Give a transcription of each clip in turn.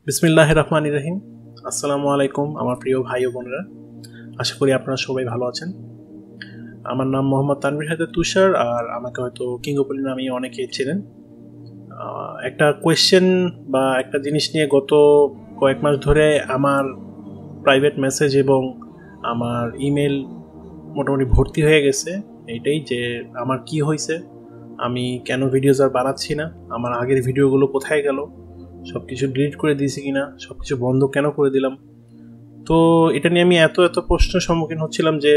বিসমিল্লাহির রহমানির রহিম। আসসালামু আলাইকুম আমার প্রিয় ভাই ও বোনেরা, আশা করি আপনারা সবাই ভালো আছেন। আমার নাম মোহাম্মদ তানভীর হায়দার তুষার, আর আমাকে হয়তো কিংগোপলি নামে অনেকেই চেনেন। একটা কোয়েশ্চেন বা একটা জিনিস নিয়ে গত কয়েক মাস ধরে আমার প্রাইভেট মেসেজ এবং আমার ইমেল মোটামুটি ভর্তি হয়ে গেছে। এইটাই যে আমার কি হয়েছে, আমি কেন ভিডিওস আর বানাচ্ছি না, আমার আগের ভিডিওগুলো কোথায় গেল, সব কিছু ডিলিট করে দিয়েছি কিনা, সব কিছু বন্ধ কেন করে দিলাম। তো এটা নিয়ে আমি এত প্রশ্নের সম্মুখীন হচ্ছিলাম যে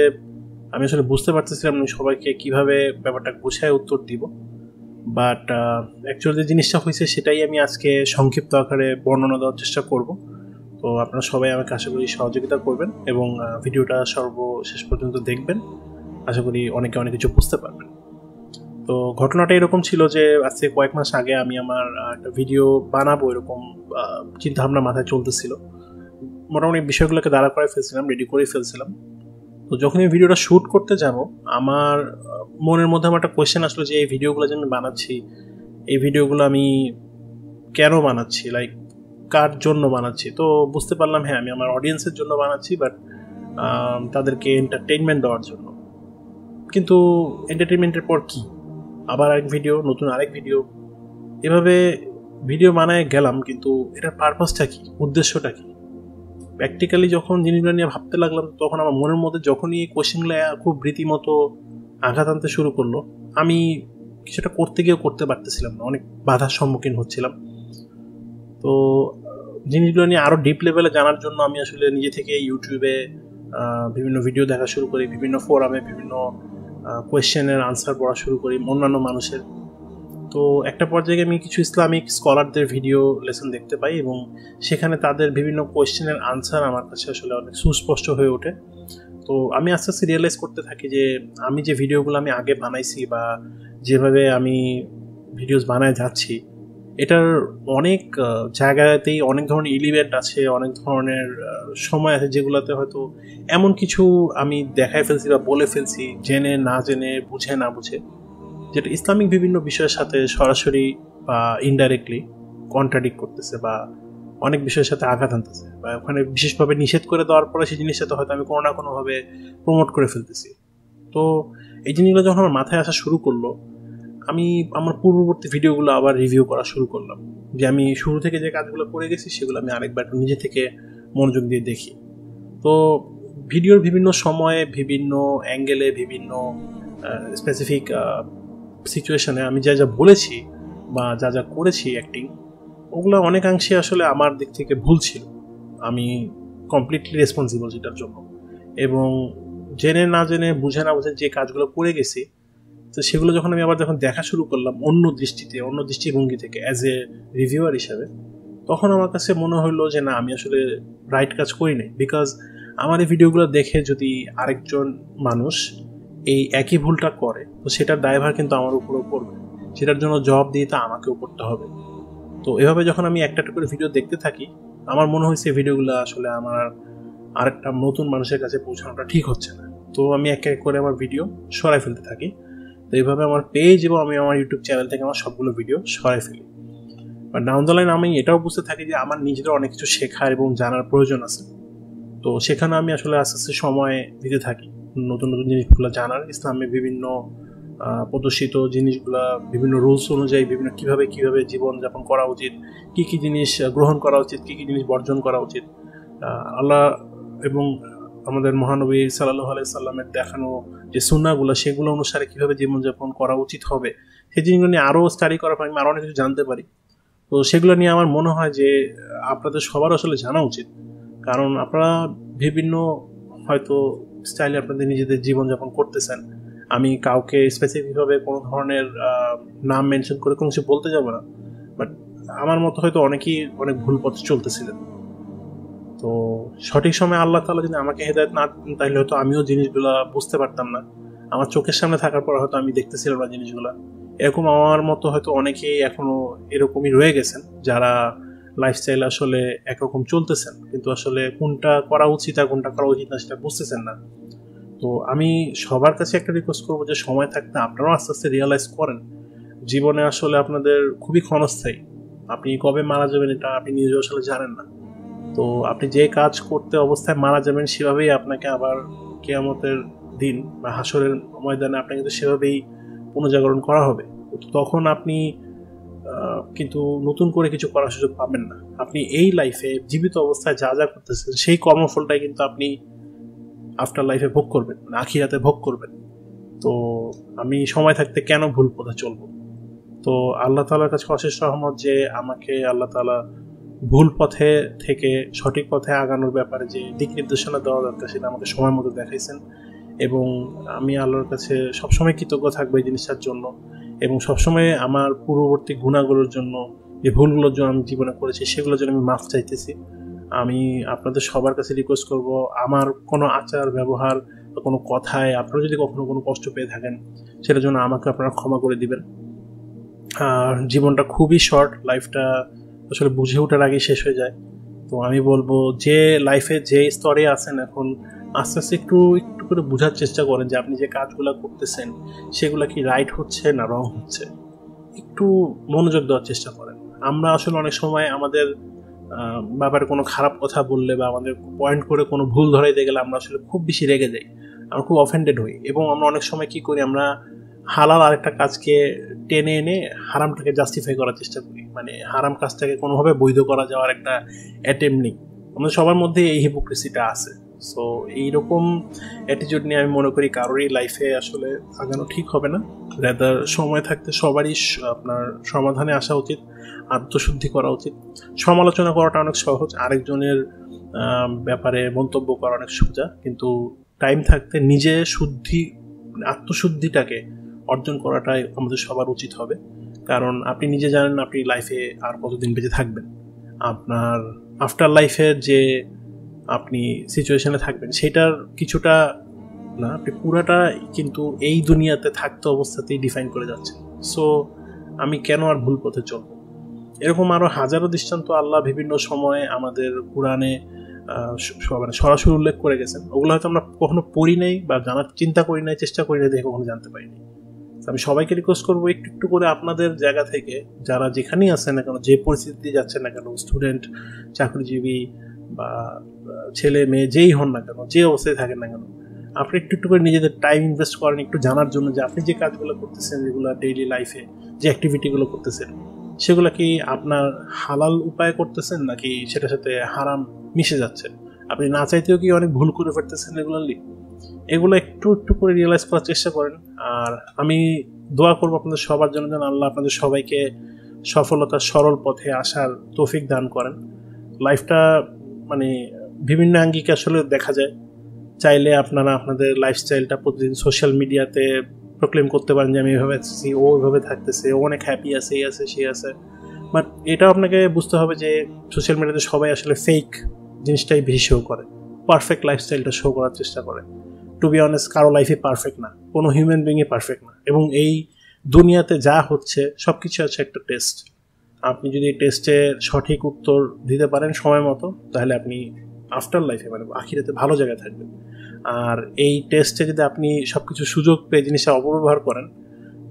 আমি আসলে বুঝতে পারতেছিলাম না সবাইকে কিভাবে ব্যাপারটা গুছায় উত্তর দিব। বাট অ্যাকচুয়ালি যে জিনিসটা হয়েছে সেটাই আমি আজকে সংক্ষিপ্ত আকারে বর্ণনা দেওয়ার চেষ্টা করব। তো আপনারা সবাই আমাকে আশা করি সহযোগিতা করবেন এবং ভিডিওটা সর্বশেষ পর্যন্ত দেখবেন। আশা করি অনেকে অনেক কিছু বুঝতে পারবেন। তো ঘটনাটা এরকম ছিল যে আজকে কয়েক মাস আগে আমি আমার একটা ভিডিও বানাবো এরকম চিন্তাভাবনা মাথায় চলতেছিল। মোটামুটি বিষয়গুলোকে দাঁড়া করে ফেলছিলাম, রেডি করে ফেলছিলাম। তো যখন এই ভিডিওটা শ্যুট করতে যাব, আমার মনের মধ্যে আমার একটা কোয়েশ্চেন আসলো যে এই ভিডিওগুলো যে আমি বানাচ্ছি, এই ভিডিওগুলো আমি কেন বানাচ্ছি, লাইক কার জন্য বানাচ্ছি। তো বুঝতে পারলাম হ্যাঁ আমি আমার অডিয়েন্সের জন্য বানাচ্ছি, বাট তাদেরকে এন্টারটেইনমেন্ট দেওয়ার জন্য। কিন্তু এন্টারটেইনমেন্টের পর কি, আবার আরেক ভিডিও, নতুন আরেক ভিডিও, এভাবে ভিডিও বানায় গেলাম। কিন্তু এটার পারপাসটা কি, উদ্দেশ্যটা কি? প্র্যাকটিক্যালি যখন জিনিসগুলো নিয়ে ভাবতে লাগলাম, তখন আমার মনের মধ্যে যখনই এই কোয়েশ্চেনগুলো খুব রীতিমতো আঘাত আনতে শুরু করলো, আমি কিছুটা করতে গিয়েও করতে পারতেছিলাম না, অনেক বাধার সম্মুখীন হচ্ছিলাম। তো জিনিসগুলো নিয়ে আরও ডিপ লেভেলে জানার জন্য আমি আসলে নিজে থেকে ইউটিউবে বিভিন্ন ভিডিও দেখা শুরু করি, বিভিন্ন ফোরামে বিভিন্ন কোয়েশ্চেনের আনসার পড়া শুরু করি অন্যান্য মানুষের। তো একটা পর্যায়ে আমি কিছু ইসলামিক স্কলারদের ভিডিও লেসন দেখতে পাই এবং সেখানে তাদের বিভিন্ন কোয়েশ্চেনের আনসার আমার কাছে আসলে অনেক সুস্পষ্ট হয়ে ওঠে। তো আমি আস্তে আস্তে রিয়েলাইজ করতে থাকি যে আমি যে ভিডিওগুলো আমি আগে বানাইছি বা যেভাবে আমি ভিডিওস বানায় যাচ্ছি, এটার অনেক জায়গাতেই অনেক ধরনের এলিমেন্ট আছে, অনেক ধরনের সময় আছে যেগুলোতে হয়তো এমন কিছু আমি দেখায় ফেলছি বা বলে ফেলছি জেনে না জেনে, বুঝে না বুঝে, যেটা ইসলামিক বিভিন্ন বিষয়ের সাথে সরাসরি বা ইনডাইরেক্টলি কন্ট্রাডিক্ট করতেছে বা অনেক বিষয়ের সাথে আঘাত আনতেছে, বা ওখানে বিশেষভাবে নিষেধ করে দেওয়ার পরে সেই জিনিসটাতে হয়তো আমি কোনো না কোনোভাবে প্রমোট করে ফেলতেছি। তো এই জিনিসগুলো যখন আমার মাথায় আসা শুরু করলো, আমি আমার পূর্ববর্তী ভিডিওগুলো আবার রিভিউ করা শুরু করলাম, যে আমি শুরু থেকে যে কাজগুলো করে গেছি সেগুলো আমি আরেকবার নিজে থেকে মনোযোগ দিয়ে দেখি। তো ভিডিওর বিভিন্ন সময়ে, বিভিন্ন অ্যাঙ্গেলে, বিভিন্ন স্পেসিফিক সিচুয়েশনে আমি যা যা বলেছি বা যা যা করেছি অ্যাক্টিং, ওগুলো অনেকাংশে আসলে আমার দিক থেকে ভুল ছিল। আমি কমপ্লিটলি রেসপন্সিবল সেটার জন্য, এবং জেনে না জেনে, বুঝে না বুঝে যে কাজগুলো করে গেছি, তো সেগুলো যখন আমি আবার দেখা শুরু করলাম অন্য দৃষ্টিতে, অন্য দৃষ্টিভঙ্গি থেকে অ্যাজ এ রিভিউয়ার হিসাবে, তখন আমার কাছে মনে হলো যে না, আমি আসলে রাইট কাজ করি নাই। বিকজ আমার এই ভিডিওগুলো দেখে যদি আরেকজন মানুষ এই একই ভুলটা করে, তো সেটার দায়ভার কিন্তু আমার উপরেও পড়বে, সেটার জন্য জবাব দিয়ে তা আমাকেও করতে হবে। তো এভাবে যখন আমি একটা করে ভিডিও দেখতে থাকি, আমার মনে হয়েছে ভিডিওগুলো আসলে আমার আরেকটা নতুন মানুষের কাছে পৌঁছানোটা ঠিক হচ্ছে না। তো আমি এক এক করে আমার ভিডিও সরাই ফেলতে থাকি। তো এইভাবে আমার পেজ এবং আমি আমার ইউটিউব চ্যানেল থেকে আমার সবগুলো ভিডিও সরাই ফেলি। বাট ডাউন দ্য লাইন আমি এটাও বুঝতে থাকি যে আমার নিজেরও অনেক কিছু শেখার এবং জানার প্রয়োজন আছে। তো সেখানে আমি আসলে আস্তে আস্তে সময় দিতে থাকি নতুন নতুন জিনিসগুলো জানার, ইসলামের বিভিন্ন প্রদর্শিত জিনিসগুলা, বিভিন্ন রুলস অনুযায়ী বিভিন্ন কিভাবে জীবনযাপন করা উচিত, কি কি জিনিস গ্রহণ করা উচিত, কি কি জিনিস বর্জন করা উচিত, আল্লাহ এবং আমাদের মহানবী সাল্লাল্লাহু আলাইহি সাল্লামের দেখানো যে সুন্নাহগুলো, সেগুলো অনুসারে কিভাবে জীবনযাপন করা উচিত হবে, সেই জিনিসগুলো নিয়ে আরও স্টাডি করার পর আমি আরও অনেক কিছু জানতে পারি। তো সেগুলো নিয়ে আমার মনে হয় যে আপনাদের সবার আসলে জানা উচিত, কারণ আপনারা বিভিন্ন হয়তো স্টাইলে আপনাদের নিজেদের জীবনযাপন করতেছেন। আমি কাউকে স্পেসিফিকভাবে কোনো ধরনের নাম মেনশন করে কোনো কিছু বলতে যাব না, বাট আমার মতো হয়তো অনেকেই অনেক ভুল পথে চলতেছিলেন। তো সঠিক সময় আল্লাহ তাআলা যদি আমাকে হেদায়েত না দিতেন, তাহলে হয়তো আমিও জিনিসগুলো বুঝতে পারতাম না। আমার চোখের সামনে থাকার পর হয়তো আমি দেখতেছিলাম না জিনিসগুলো। এরকম আমার মতো হয়তো অনেকেই এখনো এরকমই রয়ে গেছেন, যারা লাইফস্টাইল আসলে একরকম চলতেছেন, কিন্তু আসলে কোনটা করা উচিত আর কোনটা করা উচিত না সেটা বুঝতেছেন না। তো আমি সবার কাছে একটা রিকোয়েস্ট করবো যে সময় থাকতে আপনারাও আস্তে আস্তে রিয়েলাইজ করেন জীবনে আসলে আপনাদের খুবই ক্ষণস্থায়ী। আপনি কবে মারা যাবেন এটা আপনি নিজেও আসলে জানেন না। তো আপনি যে কাজ করতে অবস্থায় মারা যাবেন সেভাবেই আপনাকে আবার কিয়ামতের দিন বা হাসরের ময়দানে আপনাকে তো সেভাবেই পুনর্জাগরণ করা হবে। তখন আপনি কিন্তু নতুন করে কিছু করার সুযোগ পাবেন না। আপনি এই লাইফে জীবিত অবস্থায় যা যা করতেছেন সেই কর্মফলটাই কিন্তু আপনি আফটার লাইফে ভোগ করবেন, আখিরাতে ভোগ করবেন। তো আমি সময় থাকতে কেন ভুল পথে চলবো? তো আল্লাহ তাআলার কাছে অশেষ রহমত যে আমাকে আল্লাহ তাআলা ভুল পথে থেকে সঠিক পথে আগানোর ব্যাপারে যে দিক নির্দেশনা দেওয়া দরকার সেটা আমাকে সময় মতো দেখাইছেন, এবং আমি আল্লাহর কাছে সবসময় কৃতজ্ঞ থাকবো এই জিনিসটার জন্য, এবং সবসময় আমার পূর্ববর্তী গুণাগুলোর জন্য, যে ভুলগুলোর জন্য আমি জীবনে করেছি সেগুলোর জন্য আমি মাফ চাইতেছি। আমি আপনাদের সবার কাছে রিকোয়েস্ট করব, আমার কোনো আচার ব্যবহার বা কোনো কথায় আপনারা যদি কখনো কোনো কষ্ট পেয়ে থাকেন সেটার জন্য আমাকে আপনারা ক্ষমা করে দিবেন। আর জীবনটা খুবই শর্ট, লাইফটা আসলে বুঝে ওঠার আগে শেষ হয়ে যায়। তো আমি বলবো যে লাইফে যে স্তরে আছেন এখন আস্তে আস্তে একটু একটু করে বোঝার চেষ্টা করেন যে আপনি যে কাজগুলো করতেছেন সেগুলো কি রাইট হচ্ছে না রং হচ্ছে, একটু মনোযোগ দেওয়ার চেষ্টা করেন। আমরা আসলে অনেক সময় আমাদের ব্যাপারে কোনো খারাপ কথা বললে বা আমাদের পয়েন্ট করে কোনো ভুল ধরাইতে গেলে আমরা আসলে খুব বেশি রেগে যাই, আমরা খুব অফেন্ডেড হই, এবং আমরা অনেক সময় কি করি, আমরা হালাল আরেকটা কাজকে টেনে এনে হারামটাকে জাস্টিফাই করার চেষ্টা করি, মানে হারাম কাজটাকে কোনোভাবে বৈধ করা যাওয়ার একটা অ্যাটেম্প নেই। আমাদের সবার মধ্যে এই হিপোক্রেসিটা আছে। সো এইরকম অ্যাটিটিউড নিয়ে আমি মনে করি কারোরই লাইফে আসলে আগানো ঠিক হবে না। রেদার সময় থাকতে সবারই আপনার সমাধানে আসা উচিত, আত্মশুদ্ধি করা উচিত। সমালোচনা করাটা অনেক সহজ, আরেকজনের ব্যাপারে মন্তব্য করা অনেক সোজা, কিন্তু টাইম থাকতে নিজে আত্মশুদ্ধিটাকে অর্জন করাটাই আমাদের সবার উচিত হবে। কারণ আপনি নিজে জানেন আপনি লাইফে আর কতদিন বেঁচে থাকবেন। আপনার আফটার লাইফের যে আপনি সিচুয়েশনে থাকবেন সেটার কিছুটা না, আপনি পুরাটা কিন্তু এই দুনিয়াতে থাকতে অবস্থাতেই ডিফাইন করে যাচ্ছে। সো আমি কেন আর ভুল পথে চলব? এরকম আরও হাজারো দৃষ্টান্ত আল্লাহ বিভিন্ন সময়ে আমাদের কোরআনে মানে সরাসরি উল্লেখ করে গেছেন। ওগুলো হয়তো আমরা কখনো পড়ি নাই বা জানার চিন্তা করি নাই, চেষ্টা করি নাই, দেখে কখনো জানতে পারিনি। আমি সবাইকে রিকোয়েস্ট করবো একটু একটু করে আপনাদের জায়গা থেকে যারা যেখানেই আছেন না কেন, যে পরিস্থিতি যাচ্ছে না কেন, স্টুডেন্ট, চাকরিজীবী বা ছেলে মেয়ে যেই হন না কেন, যে অবস্থায় থাকেন না কেন, আপনি একটু একটু করে নিজেদের টাইম ইনভেস্ট করেন একটু জানার জন্য যে আপনি যে কাজগুলো করতেছেন, যেগুলো ডেইলি লাইফে যে অ্যাক্টিভিটিগুলো করতেছেন সেগুলো কি আপনার হালাল উপায় করতেছেন নাকি সেটার সাথে হারাম মিশে যাচ্ছে, আপনি না চাইতেও কি অনেক ভুল করে ফেলতেছেন রেগুলারলি। এগুলো একটু একটু করে রিয়েলাইজ করার চেষ্টা করেন। আর আমি দোয়া করবো আপনাদের সবার জন্য যেন আল্লাহ আপনাদের সবাইকে সফলতার সরল পথে আসার তৌফিক দান করেন। লাইফটা মানে বিভিন্ন আঙ্গিকে আসলে দেখা যায়, চাইলে আপনারা আপনাদের লাইফস্টাইলটা প্রতিদিন সোশ্যাল মিডিয়াতে প্রক্লেম করতে পারেন যে আমি এভাবে আছি, ও এভাবে থাকতেছে, ও অনেক হ্যাপি আছে, এই আছে সে আছে। বাট এটাও আপনাকে বুঝতে হবে যে সোশ্যাল মিডিয়াতে সবাই আসলে ফেক জিনিসটাই বেশি শো করে, পারফেক্ট লাইফস্টাইলটা শো করার চেষ্টা করে। টু বি অনেস্ট, কারো লাইফে পারফেক্ট না, কোনো হিউম্যান বিইংই পারফেক্ট না, এবং এই দুনিয়াতে যা হচ্ছে সব কিছু আছে একটা টেস্ট। আপনি যদি টেস্টের সঠিক উত্তর দিতে পারেন সময় মতো, তাহলে আপনি আফটার লাইফে মানে আখিরাতে ভালো জায়গায় থাকবেন। আর এই টেস্টে যদি আপনি সব কিছু সুযোগ পেয়ে জিনিসটা অপব্যবহার করেন,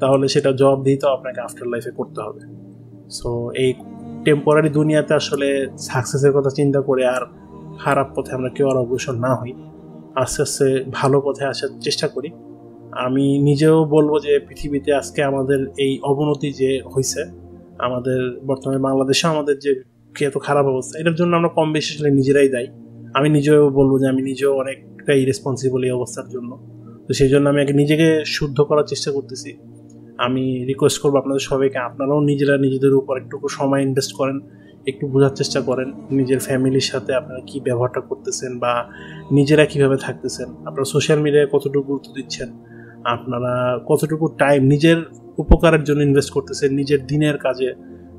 তাহলে সেটা জবাব দিতেও আপনাকে আফটার লাইফে করতে হবে। সো এই টেম্পোরারি দুনিয়াতে আসলে সাকসেসের কথা চিন্তা করে আর খারাপ পথে আমরা কেউ আর অগ্রসর না হই, আস্তে আস্তে ভালো পথে আসার চেষ্টা করি। আমি নিজেও বলবো যে পৃথিবীতে আজকে আমাদের এই অবনতি যে হয়েছে, আমাদের বর্তমানে বাংলাদেশে আমাদের যে এত খারাপ অবস্থা, এটার জন্য আমরা কম বেশি আসলে নিজেরাই দায়ী। আমি নিজেও বলবো যে আমি নিজেও অনেকটা ইরেসপন্সিবল এই অবস্থার জন্য। তো সেই জন্য আমি আগে নিজেকে শুদ্ধ করার চেষ্টা করতেছি। আমি রিকোয়েস্ট করবো আপনাদের সবাইকে, আপনারাও নিজেরা নিজেদের উপর একটু সময় ইনভেস্ট করেন, একটু বোঝার চেষ্টা করেন নিজের ফ্যামিলির সাথে আপনারা কী ব্যবহারটা করতেছেন বা নিজেরা কীভাবে থাকতেছেন, আপনারা সোশ্যাল মিডিয়ায় কতটুকু গুরুত্ব দিচ্ছেন, আপনারা কতটুকু টাইম নিজের উপকারের জন্য ইনভেস্ট করতেছেন, নিজের দিনের কাজে,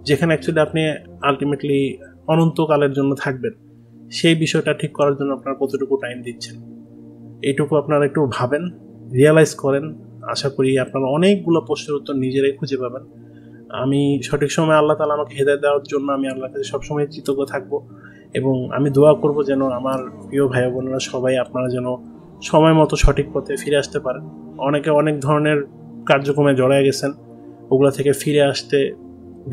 যেখানে অ্যাকচুয়ালি আপনি আলটিমেটলি অনন্তকালের জন্য থাকবেন, সেই বিষয়টা ঠিক করার জন্য আপনারা কতটুকু টাইম দিচ্ছেন। এইটুকু আপনারা একটু ভাবেন, রিয়েলাইজ করেন। আশা করি আপনারা অনেকগুলো প্রশ্নের উত্তর নিজেরাই খুঁজে পাবেন। আমি সঠিক সময় আল্লাহ তাআলা আমাকে হেদায়েত দেওয়ার জন্য আমি আল্লাহর কাছে সবসময় কৃতজ্ঞ থাকবো, এবং আমি দোয়া করব যেন আমার প্রিয় ভাই বোনেরা সবাই আপনারা যেন সময় মতো সঠিক পথে ফিরে আসতে পারেন। অনেকে অনেক ধরনের কার্যক্রমে জড়ায় গেছেন, ওগুলো থেকে ফিরে আসতে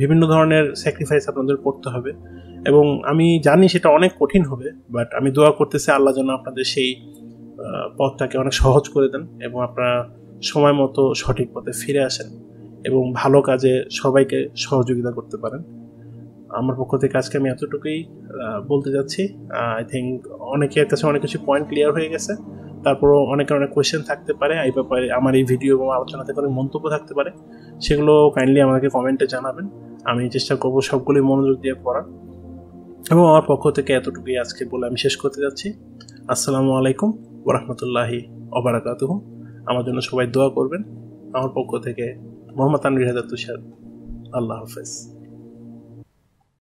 বিভিন্ন ধরনের স্যাক্রিফাইস আপনাদের করতে হবে, এবং আমি জানি সেটা অনেক কঠিন হবে, বাট আমি দোয়া করতেছি আল্লাহ যেন আপনাদের সেই পথটাকে অনেক সহজ করে দেন এবং আপনারা সময় মতো সঠিক পথে ফিরে আসেন এবং ভালো কাজে সবাইকে সহযোগিতা করতে পারেন। আমার পক্ষ থেকে আজকে আমি এতটুকুই বলতে যাচ্ছি। আই থিঙ্ক অনেকের কাছে অনেক কিছু পয়েন্ট ক্লিয়ার হয়ে গেছে, তারপরও অনেকের অনেক কোয়েশ্চেন থাকতে পারে এই ব্যাপারে, আমার এই ভিডিও এবং আলোচনাতে অনেক মন্তব্য থাকতে পারে, সেগুলো কাইন্ডলি আমাকে কমেন্টে জানাবেন। আমি চেষ্টা করবো সবগুলোই মনোযোগ দিয়ে পড়ার। এবং আমার পক্ষ থেকে এতটুকুই আজকে বলে আমি শেষ করতে যাচ্ছি। আসসালামু আলাইকুম ওয়া রাহমাতুল্লাহি ওয়া বারাকাতুহু। আমার জন্য সবাই দোয়া করবেন। আমার পক্ষ থেকে মোহাম্মদ তানভীর হায়দার তুষার। আল্লাহ হাফেজ।